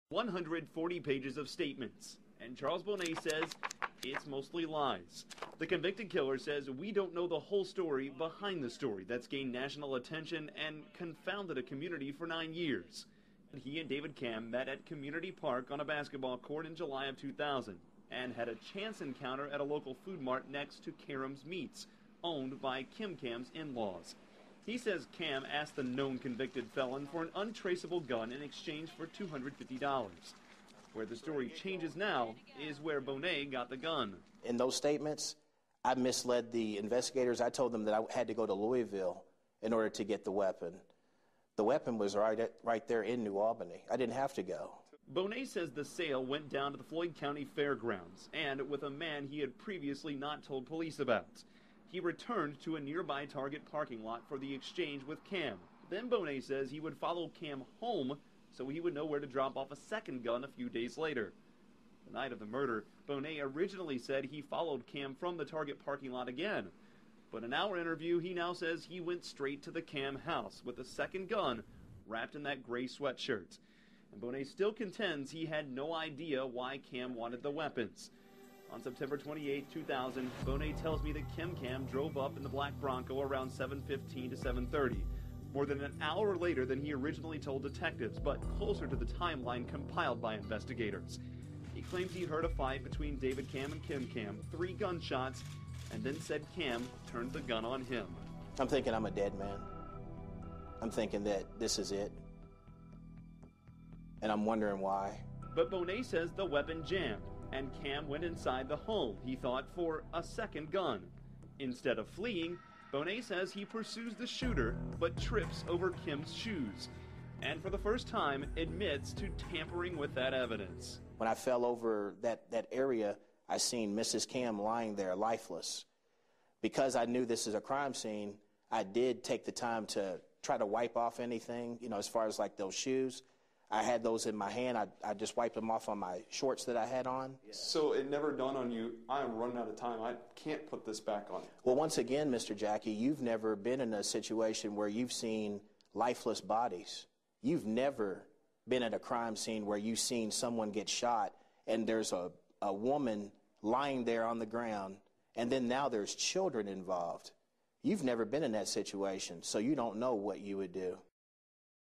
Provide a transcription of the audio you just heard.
140 pages of statements, and Charles Boney says it's mostly lies. The convicted killer says we don't know the whole story behind the story that's gained national attention and confounded a community for 9 years. He and David Camm met at Community Park on a basketball court in July of 2000 and had a chance encounter at a local food mart next to Karam's Meats, owned by Kim Camm's in-laws. He says Camm asked the known convicted felon for an untraceable gun in exchange for $250. Where the story changes now is where Boney got the gun. In those statements, I misled the investigators. I told them that I had to go to Louisville in order to get the weapon. The weapon was right there in New Albany. I didn't have to go. Boney says the sale went down to the Floyd County Fairgrounds and with a man he had previously not told police about. He returned to a nearby Target parking lot for the exchange with Camm. Then Boney says he would follow Camm home so he would know where to drop off a second gun a few days later. The night of the murder, Boney originally said he followed Camm from the Target parking lot again. But in our interview, he now says he went straight to the Camm house with a second gun wrapped in that gray sweatshirt. And Boney still contends he had no idea why Camm wanted the weapons. On September 28, 2000, Boney tells me that Kim Camm drove up in the black Bronco around 7:15 to 7:30, more than an hour later than he originally told detectives, but closer to the timeline compiled by investigators. He claims he heard a fight between David Camm and Kim Camm, 3 gunshots, and then said Camm turned the gun on him. I'm thinking I'm a dead man. I'm thinking that this is it. And I'm wondering why. But Boney says the weapon jammed, and Camm went inside the home, he thought, for a second gun. Instead of fleeing, Boney says he pursues the shooter, but trips over Kim's shoes, and for the first time admits to tampering with that evidence. When I fell over that area, I seen Mrs. Camm lying there lifeless. Because I knew this is a crime scene, I did take the time to try to wipe off anything, as far as like those shoes. I had those in my hand. I just wiped them off on my shorts that I had on. So it never dawned on you, I am running out of time. I can't put this back on. Well, once again, Mr. Jackie, you've never been in a situation where you've seen lifeless bodies. You've never been at a crime scene where you've seen someone get shot and there's a woman lying there on the ground, and then now there's children involved. You've never been in that situation, so you don't know what you would do.